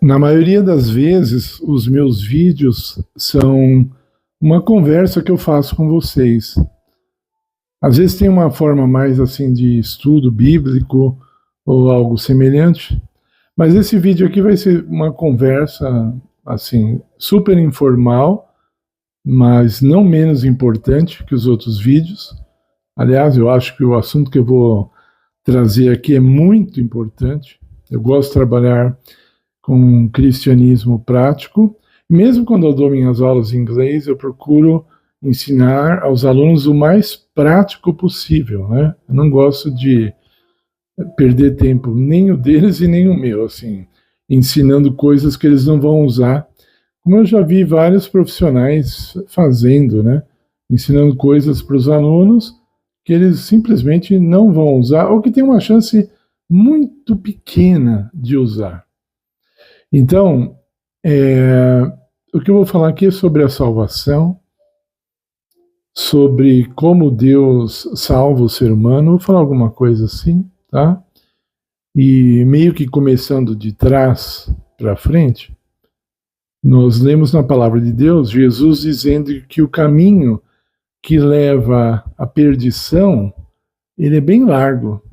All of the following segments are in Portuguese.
Na maioria das vezes, os meus vídeos são uma conversa que eu faço com vocês. Às vezes tem uma forma mais assim de estudo bíblico ou algo semelhante, mas esse vídeo aqui vai ser uma conversa assim super informal, mas não menos importante que os outros vídeos. Aliás, eu acho que o assunto que eu vou trazer aqui é muito importante. Eu gosto de trabalhar com um cristianismo prático. Mesmo quando eu dou minhas aulas em inglês, eu procuro ensinar aos alunos o mais prático possível, né? Eu não gosto de perder tempo, nem o deles e nem o meu, assim, ensinando coisas que eles não vão usar, como eu já vi vários profissionais fazendo, né? Ensinando coisas para os alunos que eles simplesmente não vão usar ou que tem uma chance muito pequena de usar. Então, o que eu vou falar aqui é sobre a salvação, sobre como Deus salva o ser humano. Vou falar alguma coisa assim, tá? E meio que começando de trás para frente, nós lemos na palavra de Deus Jesus dizendo que o caminho que leva à perdição, ele é bem largo.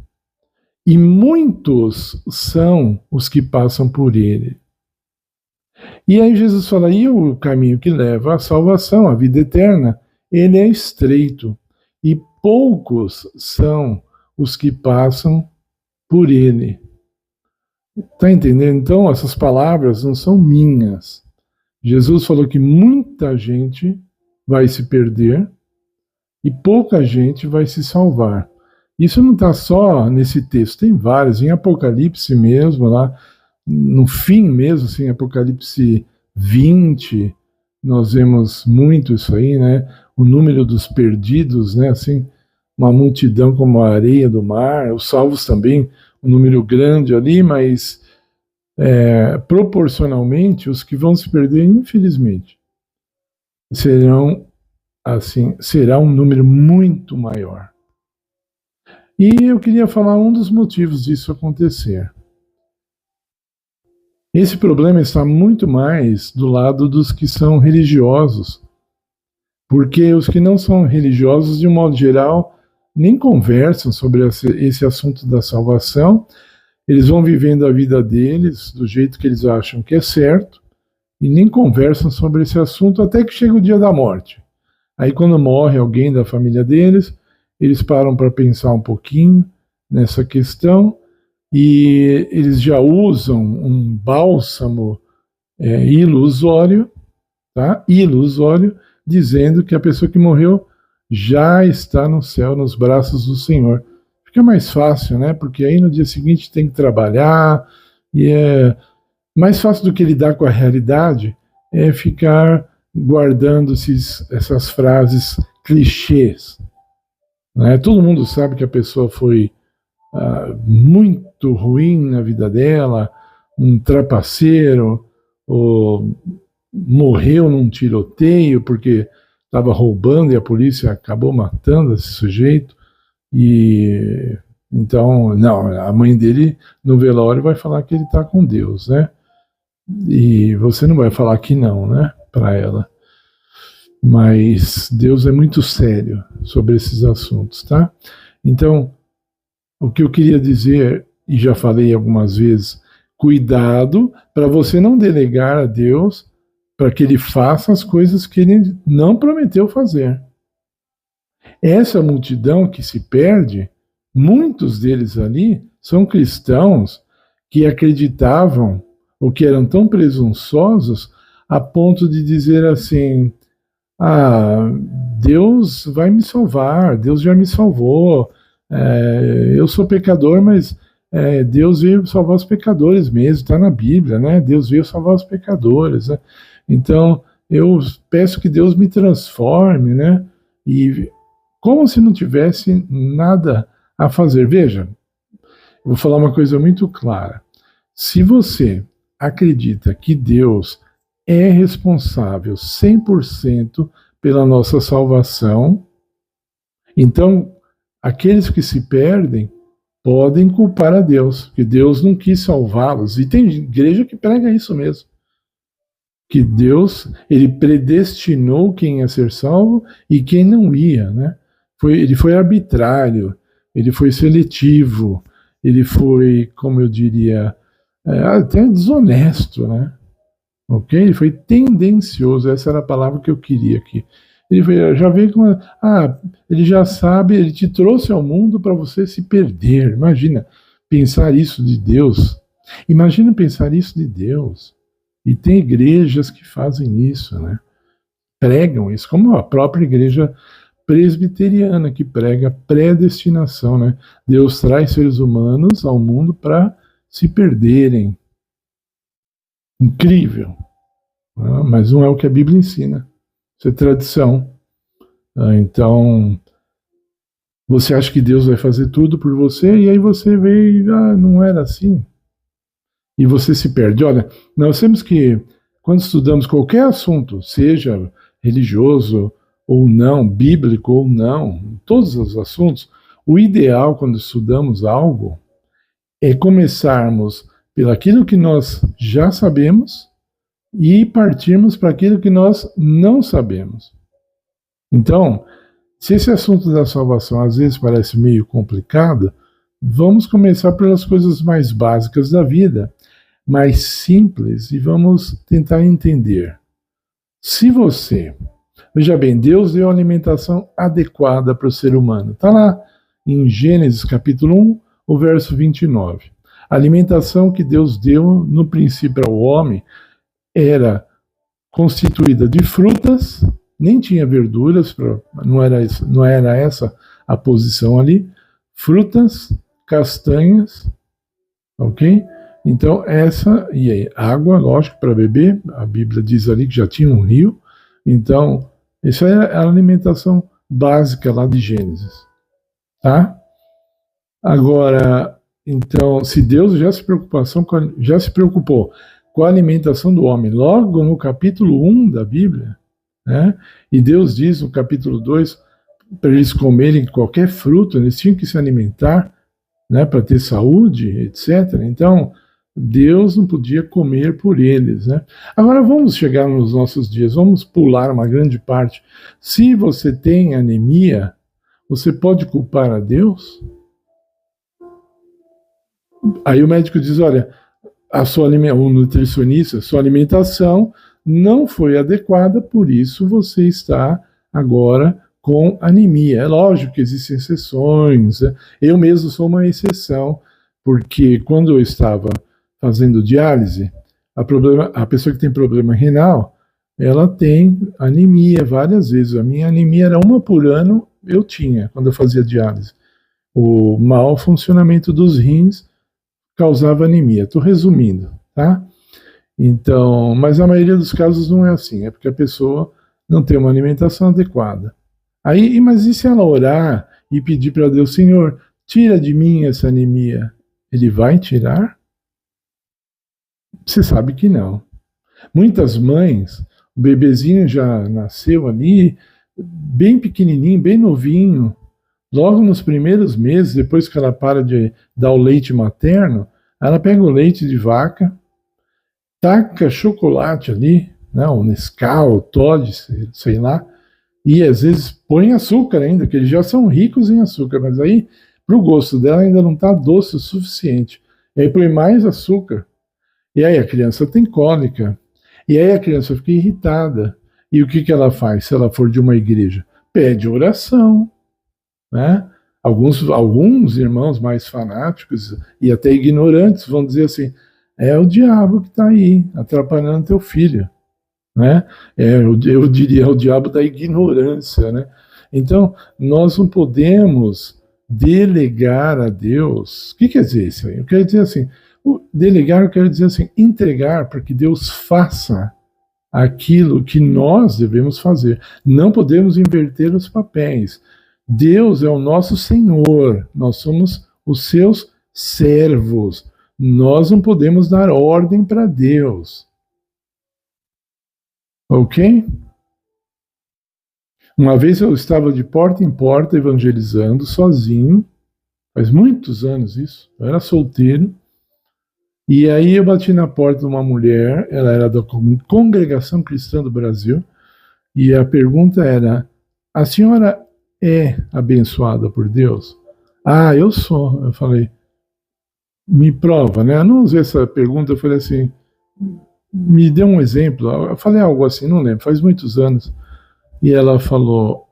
E muitos são os que passam por ele. E aí Jesus fala, e o caminho que leva à salvação, à vida eterna, ele é estreito. E poucos são os que passam por ele. Está entendendo? Então, essas palavras não são minhas. Jesus falou que muita gente vai se perder e pouca gente vai se salvar. Isso não está só nesse texto, tem vários, em Apocalipse mesmo, lá no fim mesmo, assim, Apocalipse 20, nós vemos muito isso aí, né? O número dos perdidos, né? Assim, uma multidão como a areia do mar, os salvos também, um número grande ali, mas proporcionalmente, os que vão se perder, infelizmente, será um número muito maior. E eu queria falar um dos motivos disso acontecer. Esse problema está muito mais do lado dos que são religiosos, porque os que não são religiosos, de um modo geral, nem conversam sobre esse assunto da salvação. Eles vão vivendo a vida deles do jeito que eles acham que é certo e nem conversam sobre esse assunto até que chega o dia da morte. Aí, quando morre alguém da família deles, eles param para pensar um pouquinho nessa questão e eles já usam um bálsamo ilusório, tá? Ilusório, dizendo que a pessoa que morreu já está no céu, nos braços do Senhor. Fica mais fácil, né? Porque aí no dia seguinte tem que trabalhar e é mais fácil do que lidar com a realidade é ficar guardando essas frases clichês. Né? Todo mundo sabe que a pessoa foi muito ruim na vida dela, um trapaceiro, ou morreu num tiroteio porque estava roubando e a polícia acabou matando esse sujeito. E então, não, a mãe dele no velório vai falar que ele está com Deus, né? E você não vai falar que não, né? Para ela. Mas Deus é muito sério sobre esses assuntos, tá? Então, o que eu queria dizer, e já falei algumas vezes, cuidado para você não delegar a Deus para que ele faça as coisas que ele não prometeu fazer. Essa multidão que se perde, muitos deles ali são cristãos que acreditavam ou que eram tão presunçosos a ponto de dizer assim: Deus vai me salvar, Deus já me salvou, eu sou pecador, mas Deus veio salvar os pecadores mesmo, está na Bíblia, né? Deus veio salvar os pecadores, né? Então eu peço que Deus me transforme, né? E como se não tivesse nada a fazer. Veja, eu vou falar uma coisa muito clara. Se você acredita que Deus é responsável 100% pela nossa salvação, então aqueles que se perdem podem culpar a Deus, porque Deus não quis salvá-los. E tem igreja que prega isso mesmo. Que Deus, ele predestinou quem ia ser salvo e quem não ia, né? Ele foi arbitrário, ele foi seletivo, ele foi, como eu diria, até desonesto, né? Ok? Ele foi tendencioso, essa era a palavra que eu queria aqui. Já veio com ele já sabe, ele te trouxe ao mundo para você se perder. Imagina pensar isso de Deus. Imagina pensar isso de Deus. E tem igrejas que fazem isso, né? Pregam isso, como a própria igreja presbiteriana que prega predestinação, né? Deus traz seres humanos ao mundo para se perderem. Incrível. Mas não é o que a Bíblia ensina. Isso é tradição. Então, você acha que Deus vai fazer tudo por você e aí você vê e não era assim. E você se perde. Olha, nós temos que, quando estudamos qualquer assunto, seja religioso ou não, bíblico ou não, todos os assuntos, o ideal quando estudamos algo é começarmos pelo aquilo que nós já sabemos e partirmos para aquilo que nós não sabemos. Então, se esse assunto da salvação às vezes parece meio complicado, vamos começar pelas coisas mais básicas da vida, mais simples, e vamos tentar entender. Se você, veja bem, Deus deu a alimentação adequada para o ser humano. Está lá em Gênesis capítulo 1, o verso 29. A alimentação que Deus deu no princípio ao homem era constituída de frutas, nem tinha verduras, não era essa a posição ali, frutas, castanhas, ok? Então essa, e aí, água, lógico, para beber, a Bíblia diz ali que já tinha um rio, então essa é a alimentação básica lá de Gênesis, tá? Agora, então, se Deus já se preocupou com a alimentação do homem, logo no capítulo 1 da Bíblia, né? E Deus diz no capítulo 2, para eles comerem qualquer fruto, eles tinham que se alimentar, né, para ter saúde, etc. Então, Deus não podia comer por eles, né? Agora vamos chegar nos nossos dias, vamos pular uma grande parte. Se você tem anemia, você pode culpar a Deus? Aí o médico diz, olha, o nutricionista, sua alimentação não foi adequada, por isso você está agora com anemia. É lógico que existem exceções, eu mesmo sou uma exceção, porque quando eu estava fazendo diálise, a pessoa que tem problema renal, ela tem anemia várias vezes. A minha anemia era uma por ano, eu tinha, quando eu fazia diálise. O mau funcionamento dos rins causava anemia. Estou resumindo, tá? Então, mas a maioria dos casos não é assim, é porque a pessoa não tem uma alimentação adequada. Aí, mas e se ela orar e pedir para Deus, Senhor, tira de mim essa anemia? Ele vai tirar? Você sabe que não. Muitas mães, o bebezinho já nasceu ali, bem pequenininho, bem novinho, logo nos primeiros meses, depois que ela para de dar o leite materno, ela pega o leite de vaca, taca chocolate ali, né, o Nescau, o Toddy, sei lá, e às vezes põe açúcar ainda, que eles já são ricos em açúcar, mas aí, para o gosto dela, ainda não está doce o suficiente. E aí põe mais açúcar. E aí a criança tem cólica. E aí a criança fica irritada. E o que ela faz se ela for de uma igreja? Pede oração, né? Alguns irmãos mais fanáticos e até ignorantes vão dizer assim, é o diabo que está aí, atrapalhando teu filho, né? Eu diria, é o diabo da ignorância, né? Então, nós não podemos delegar a Deus. O que quer dizer isso aí? Eu quero dizer assim, delegar, eu quero dizer assim, entregar para que Deus faça aquilo que nós devemos fazer. Não podemos inverter os papéis. Deus é o nosso Senhor, nós somos os seus servos. Nós não podemos dar ordem para Deus. Ok? Uma vez eu estava de porta em porta evangelizando sozinho, Faz muitos anos isso. Eu era solteiro. E aí eu bati na porta de uma mulher, ela era da Congregação Cristã do Brasil, e a pergunta era: a senhora é abençoada por Deus? Ah, eu sou. Eu falei: me prova, né? Eu não usei essa pergunta, eu falei assim: me dê um exemplo. Eu falei algo assim, não lembro, faz muitos anos. E ela falou: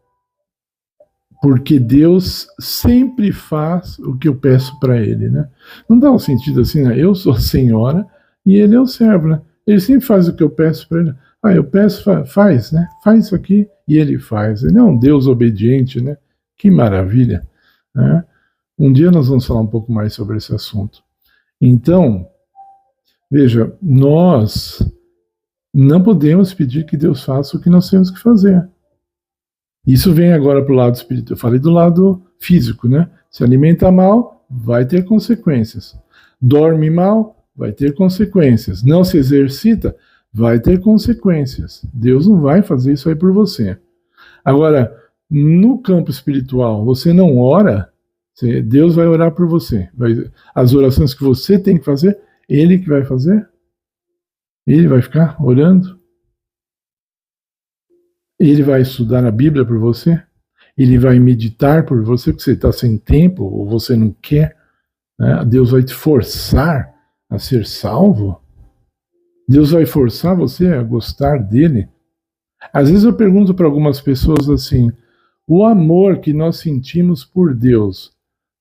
porque Deus sempre faz o que eu peço para Ele, né? Não dá um sentido assim, né? Eu sou a senhora e Ele é o servo, né? Ele sempre faz o que eu peço para Ele. Ah, eu peço, faz, né? Faz isso aqui e Ele faz. Ele é um Deus obediente, né? Que maravilha, né? Um dia nós vamos falar um pouco mais sobre esse assunto. Então, veja, nós não podemos pedir que Deus faça o que nós temos que fazer. Isso vem agora para o lado espiritual. Eu falei do lado físico, né? Se alimenta mal, vai ter consequências. Dorme mal, vai ter consequências. Não se exercita, vai ter consequências. Deus não vai fazer isso aí por você. Agora, no campo espiritual, você não ora, Deus vai orar por você. As orações que você tem que fazer, Ele que vai fazer. Ele vai ficar orando. Ele vai estudar a Bíblia por você? Ele vai meditar por você porque você está sem tempo ou você não quer? Né? Deus vai te forçar a ser salvo? Deus vai forçar você a gostar dele? Às vezes eu pergunto para algumas pessoas assim: o amor que nós sentimos por Deus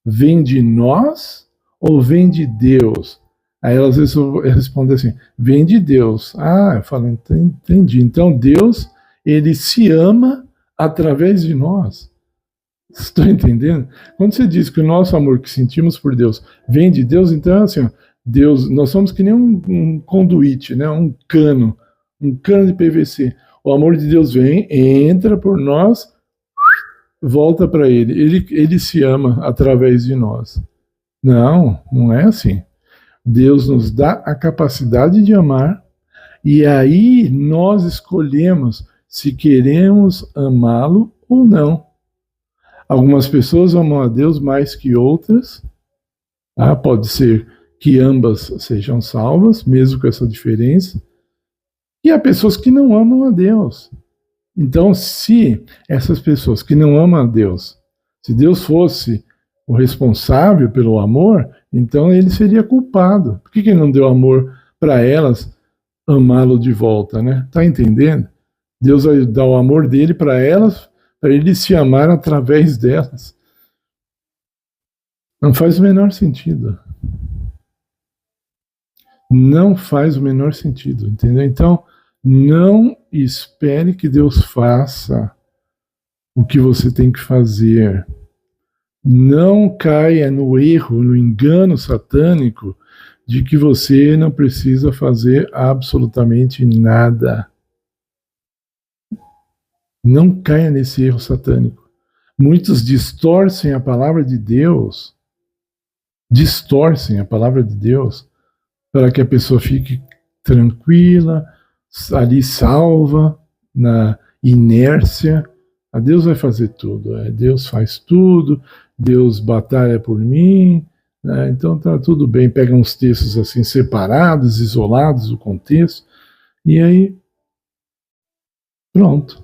vem de nós ou vem de Deus? Aí às vezes eu respondo assim: vem de Deus. Ah, eu falo, entendi. Então Deus, Ele se ama através de nós. Estou entendendo? Quando você diz que o nosso amor que sentimos por Deus vem de Deus, então assim, Deus, nós somos que nem um conduíte, né? um cano de PVC. O amor de Deus vem, entra por nós, volta para ele. Ele se ama através de nós. Não, não é assim. Deus nos dá a capacidade de amar e aí nós escolhemos se queremos amá-lo ou não. Algumas pessoas amam a Deus mais que outras. Tá? Pode ser que ambas sejam salvas, mesmo com essa diferença. E há pessoas que não amam a Deus. Então, se essas pessoas que não amam a Deus, se Deus fosse o responsável pelo amor, então ele seria culpado. Por que ele não deu amor para elas amá-lo de volta, né? Tá entendendo? Deus vai dar o amor dele para elas, para ele se amar através delas. Não faz o menor sentido. Não faz o menor sentido, entendeu? Então, não espere que Deus faça o que você tem que fazer. Não caia no erro, no engano satânico de que você não precisa fazer absolutamente nada. Não caia nesse erro satânico. Muitos distorcem a palavra de Deus, para que a pessoa fique tranquila, ali salva, na inércia. A Deus vai fazer tudo, Deus faz tudo, Deus batalha por mim, né? Então tá tudo bem. Pega uns textos assim separados, isolados do contexto, e aí pronto,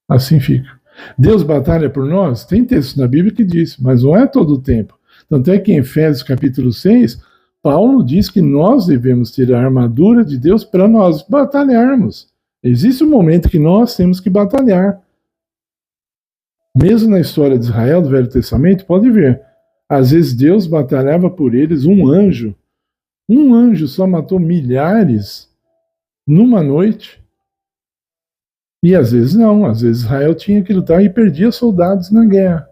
assim fica. Deus batalha por nós? Tem texto na Bíblia que diz, mas não é todo o tempo. Tanto é que em Efésios capítulo 6, Paulo diz que nós devemos ter a armadura de Deus para nós batalharmos. Existe um momento que nós temos que batalhar. Mesmo na história de Israel, do Velho Testamento, pode ver. Às vezes Deus batalhava por eles, um anjo só matou milhares numa noite. E às vezes não, às vezes Israel tinha que lutar e perdia soldados na guerra.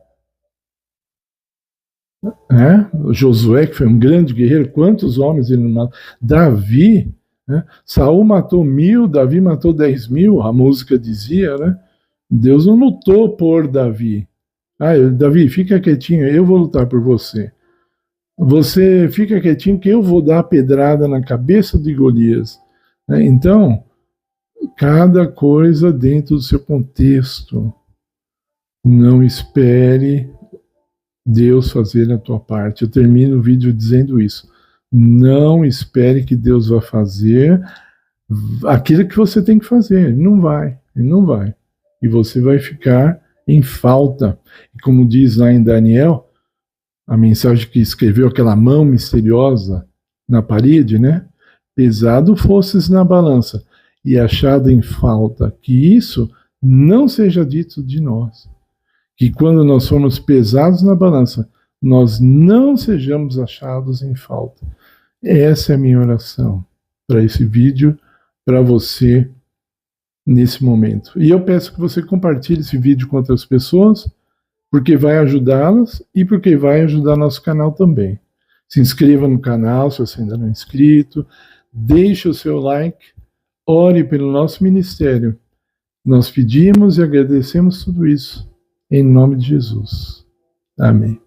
Josué, que foi um grande guerreiro, quantos homens ele matou? Davi, né? Saul matou 1000, Davi matou 10.000, a música dizia, né? Deus não lutou por Davi. Davi, fica quietinho, eu vou lutar por você. Você fica quietinho que eu vou dar a pedrada na cabeça de Golias. Então, cada coisa dentro do seu contexto. Não espere Deus fazer a tua parte. Eu termino o vídeo dizendo isso. Não espere que Deus vá fazer aquilo que você tem que fazer. Ele não vai. Ele não vai. E você vai ficar em falta. E como diz lá em Daniel, a mensagem que escreveu aquela mão misteriosa na parede, né? Pesado fosses na balança e achado em falta, que isso não seja dito de nós. Que quando nós formos pesados na balança, nós não sejamos achados em falta. Essa é a minha oração para esse vídeo, para você nesse momento. E eu peço que você compartilhe esse vídeo com outras pessoas, porque vai ajudá-las e porque vai ajudar nosso canal também. Se inscreva no canal se você ainda não é inscrito, deixe o seu like, ore pelo nosso ministério. Nós pedimos e agradecemos tudo isso em nome de Jesus. Amém.